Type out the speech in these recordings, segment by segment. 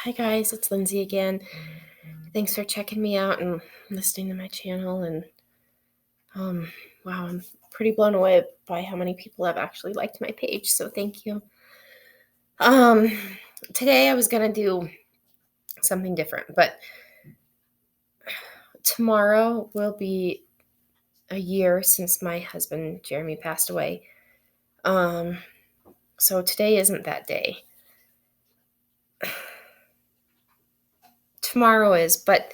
Hi guys, it's Lindsay again. Thanks for checking me out and listening to my channel. And wow, I'm pretty blown away by how many people have actually liked my page. So thank you. Um, Today I was gonna do something different, but tomorrow will be a year since my husband Jeremy passed away. So today isn't that day. Tomorrow is, but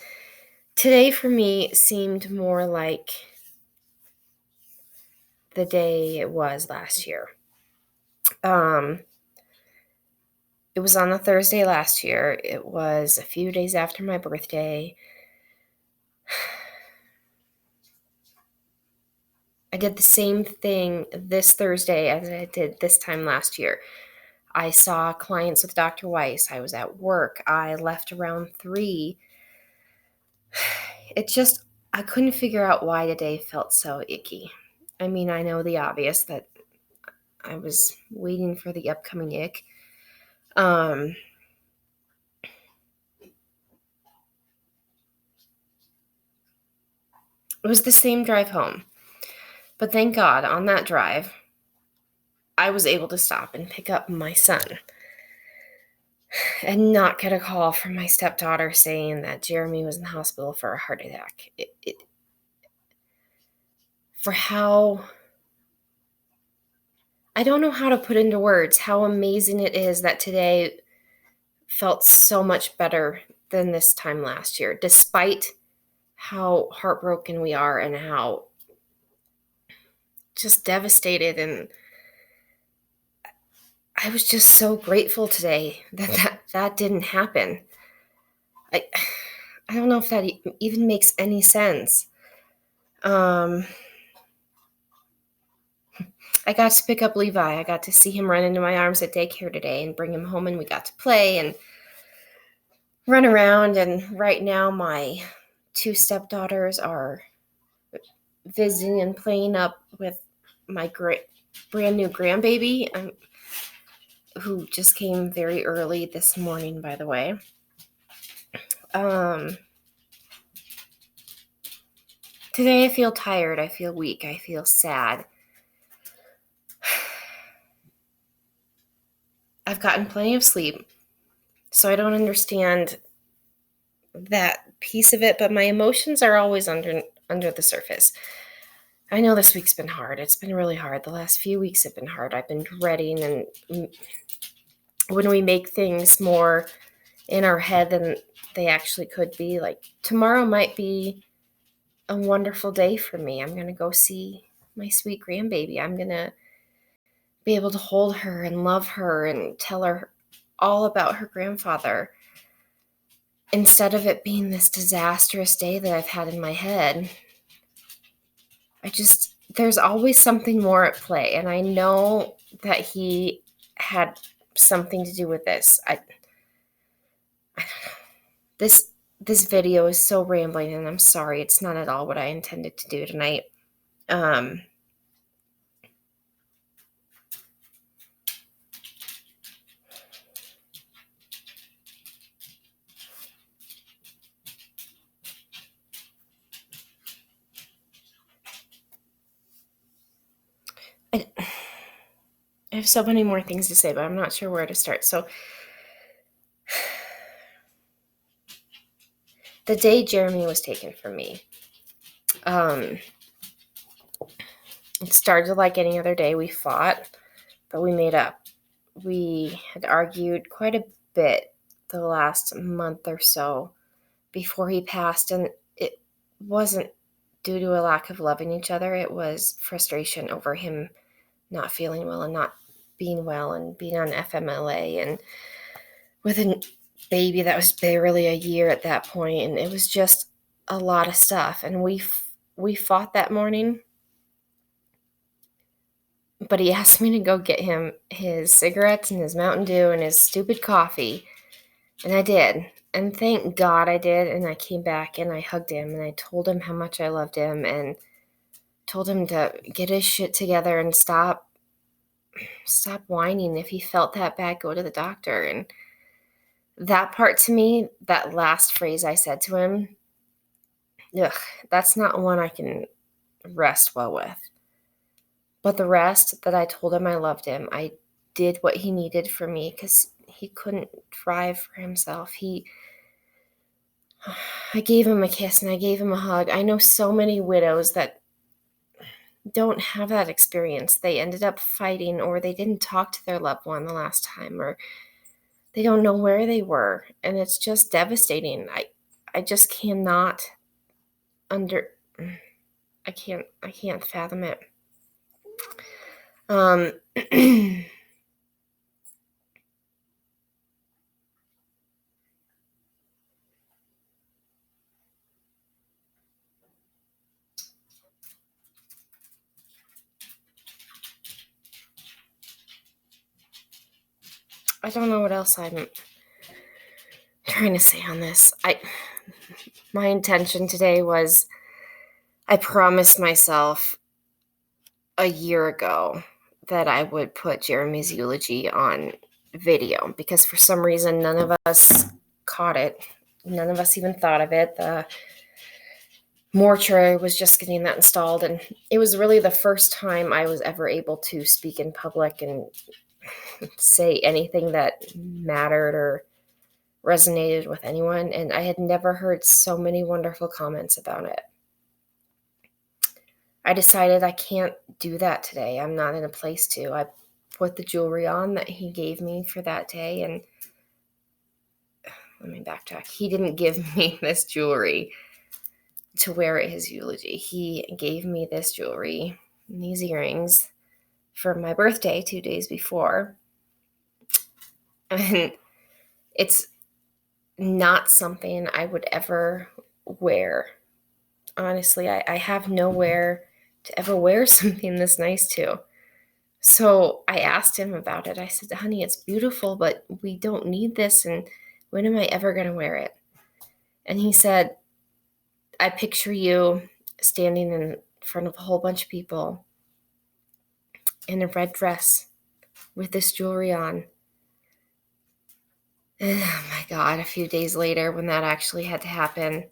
today for me seemed more like the day it was last year. It was on a Thursday last year. It was a few days after my birthday. I did the same thing this Thursday as I did this time last year. I saw clients with Dr. Weiss. I was at work. I left around 3. I couldn't figure out why the day felt so icky. I mean, I know the obvious that I was waiting for the upcoming ick. It was the same drive home. But thank God, on that drive, I was able to stop and pick up my son and not get a call from my stepdaughter saying that Jeremy was in the hospital for a heart attack. I don't know how to put into words how amazing it is that today felt so much better than this time last year, despite how heartbroken we are and how just devastated. And I was just so grateful today that didn't happen. I don't know if that even makes any sense. I got to pick up Levi. I got to see him run into my arms at daycare today and bring him home, and we got to play and run around. And right now my 2 stepdaughters are visiting and playing up with my brand new grandbaby, who just came very early this morning, by the way. Today I feel tired. I feel weak. I feel sad. I've gotten plenty of sleep, so I don't understand that piece of it, but my emotions are always under the surface. I know this week's been hard. It's been really hard. The last few weeks have been hard. I've been dreading, and when we make things more in our head than they actually could be, like tomorrow might be a wonderful day for me. I'm going to go see my sweet grandbaby. I'm going to be able to hold her and love her and tell her all about her grandfather, instead of it being this disastrous day that I've had in my head. There's always something more at play, and I know that he had something to do with this. I don't know. This video is so rambling, and I'm sorry. It's not at all what I intended to do tonight. I have so many more things to say, but I'm not sure where to start. So the day Jeremy was taken from me, it started like any other day. We fought, but we made up. We had argued quite a bit the last month or so before he passed, and it wasn't due to a lack of loving each other. It was frustration over him not feeling well and not being well and being on FMLA and with a baby that was barely a year at that point. And it was just a lot of stuff. And we fought that morning, but he asked me to go get him his cigarettes and his Mountain Dew and his stupid coffee. And I did. And thank God I did. And I came back and I hugged him and I told him how much I loved him and told him to get his shit together and stop whining. If he felt that bad, go to the doctor. And That part to me, that last phrase I said to him, ugh, that's not one I can rest well with. But the rest, that I told him I loved him, I did what he needed for me because he couldn't drive for himself. I gave him a kiss and I gave him a hug. I know so many widows that don't have that experience. They ended up fighting, or they didn't talk to their loved one the last time, or they don't know where they were, and it's just devastating. I just cannot under I can't fathom it. I don't know what else I'm trying to say on this. My intention today was, I promised myself a year ago that I would put Jeremy's eulogy on video, because for some reason none of us caught it. None of us even thought of it. The mortuary was just getting that installed, and it was really the first time I was ever able to speak in public and say anything that mattered or resonated with anyone, and I had never heard so many wonderful comments about it. I decided I can't do that today. I'm not in a place to. I put the jewelry on that he gave me for that day, and let me backtrack. He didn't give me this jewelry to wear at his eulogy. He gave me this jewelry and these earrings for my birthday 2 days before. And it's not something I would ever wear. Honestly, I have nowhere to ever wear something this nice to. So I asked him about it. I said, honey, it's beautiful, but we don't need this. And when am I ever going to wear it? And he said, I picture you standing in front of a whole bunch of people in a red dress with this jewelry on. And oh my God, a few days later, when that actually had to happen,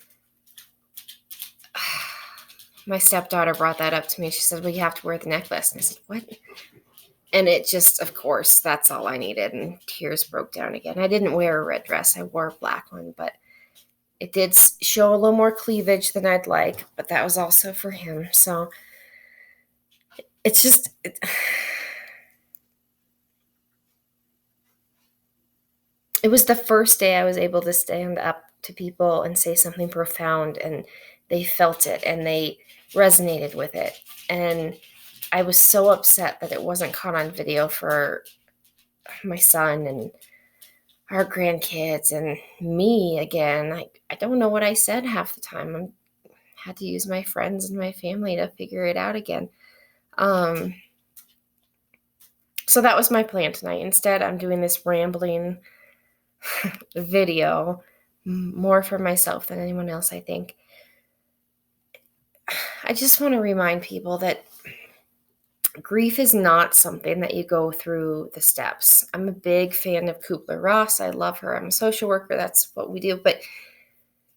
my stepdaughter brought that up to me. She said, well, you have to wear the necklace. And I said, what? And it just, of course, that's all I needed. And tears broke down again. I didn't wear a red dress. I wore a black one, but it did show a little more cleavage than I'd like, but that was also for him. So it's just, it was the first day I was able to stand up to people and say something profound, and they felt it and they resonated with it. And I was so upset that it wasn't caught on video for my son and our grandkids and me again. I don't know what I said half the time. I had to use my friends and my family to figure it out again. So that was my plan tonight. Instead, I'm doing this rambling video, more for myself than anyone else, I think. I just want to remind people that grief is not something that you go through the steps. I'm a big fan of Kubler-Ross. I love her. I'm a social worker. That's what we do. But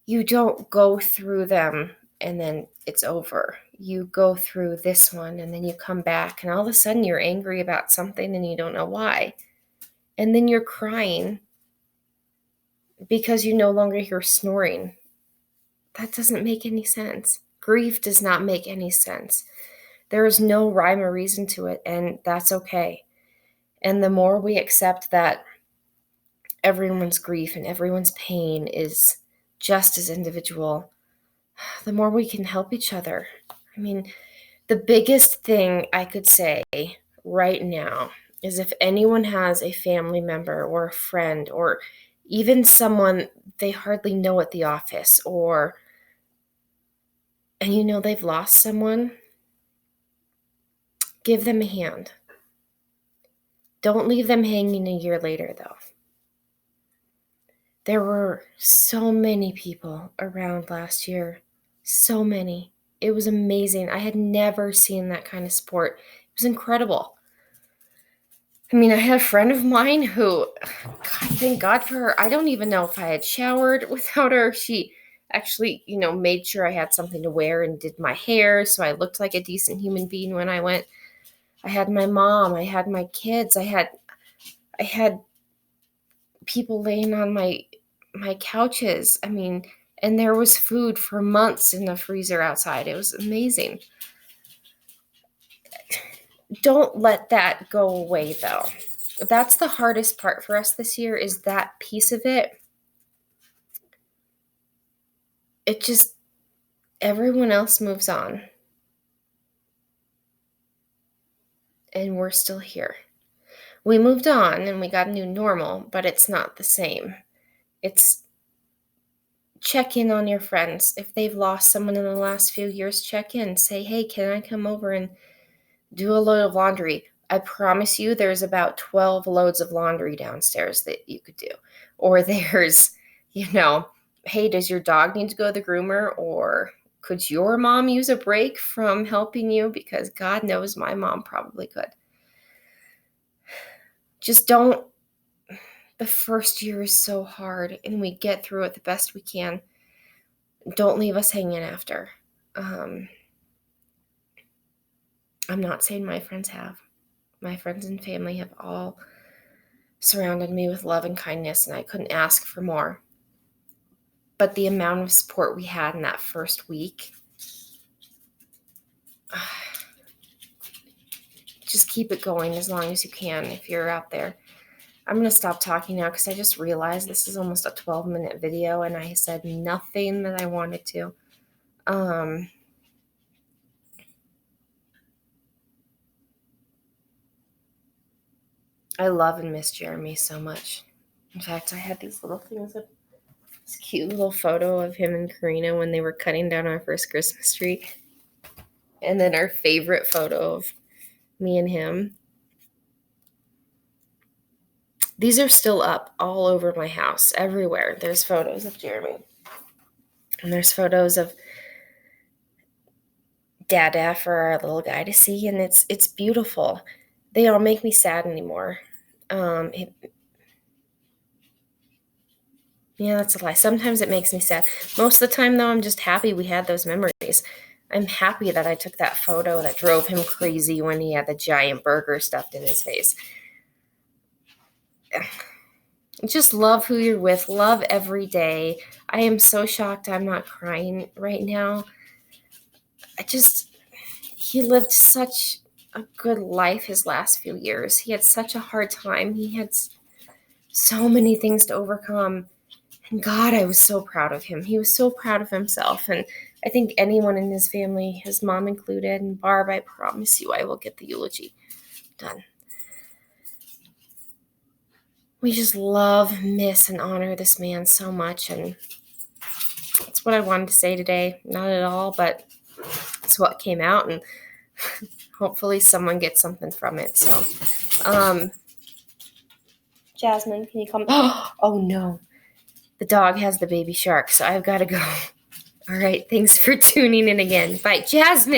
you don't go through them and then it's over. You go through this one and then you come back and all of a sudden you're angry about something and you don't know why. And then you're crying because you no longer hear snoring. That doesn't make any sense. Grief does not make any sense. There is no rhyme or reason to it, and that's okay. And the more we accept that everyone's grief and everyone's pain is just as individual, the more we can help each other. I mean, the biggest thing I could say right now is if anyone has a family member or a friend or even someone they hardly know at the office, and you know they've lost someone, give them a hand. Don't leave them hanging a year later, though. There were so many people around last year. So many. It was amazing. I had never seen that kind of support. It was incredible. I mean, I had a friend of mine who, God, thank God for her. I don't even know if I had showered without her. She actually, made sure I had something to wear and did my hair so I looked like a decent human being when I went. I had my mom, I had my kids, I had people laying on my couches. I mean, and there was food for months in the freezer outside. It was amazing. Don't let that go away though. That's the hardest part for us this year, is that piece of it. It just, everyone else moves on and we're still here. We moved on and we got a new normal, but it's not the same. It's check in on your friends. If they've lost someone in the last few years, check in. Say, hey, can I come over and do a load of laundry? I promise you there's about 12 loads of laundry downstairs that you could do. Or there's, hey, does your dog need to go to the groomer? Or could your mom use a break from helping you? Because God knows my mom probably could. Just don't. The first year is so hard and we get through it the best we can. Don't leave us hanging after. I'm not saying my friends have. My friends and family have all surrounded me with love and kindness, and I couldn't ask for more. But the amount of support we had in that first week, just keep it going as long as you can if you're out there. I'm going to stop talking now because I just realized this is almost a 12-minute video and I said nothing that I wanted to. I love and miss Jeremy so much. In fact, I had these little things of this cute little photo of him and Karina when they were cutting down our first Christmas tree. And then our favorite photo of me and him. These are still up all over my house, everywhere. There's photos of Jeremy. And there's photos of Dada for our little guy to see, and it's beautiful. They don't make me sad anymore. Yeah, that's a lie. Sometimes it makes me sad. Most of the time, though, I'm just happy we had those memories. I'm happy that I took that photo that drove him crazy when he had the giant burger stuffed in his face. Just love who you're with. Love every day. I am so shocked I'm not crying right now. He lived such a good life his last few years. He had such a hard time. He had so many things to overcome. And God, I was so proud of him. He was so proud of himself. And I think anyone in his family, his mom included, and Barb, I promise you I will get the eulogy done. We just love, miss, and honor this man so much. And that's what I wanted to say today. Not at all, but it's what came out. And hopefully someone gets something from it. So, Jasmine, can you come? Oh, no. The dog has the baby shark, so I've got to go. All right, thanks for tuning in again. Bye, Jasmine.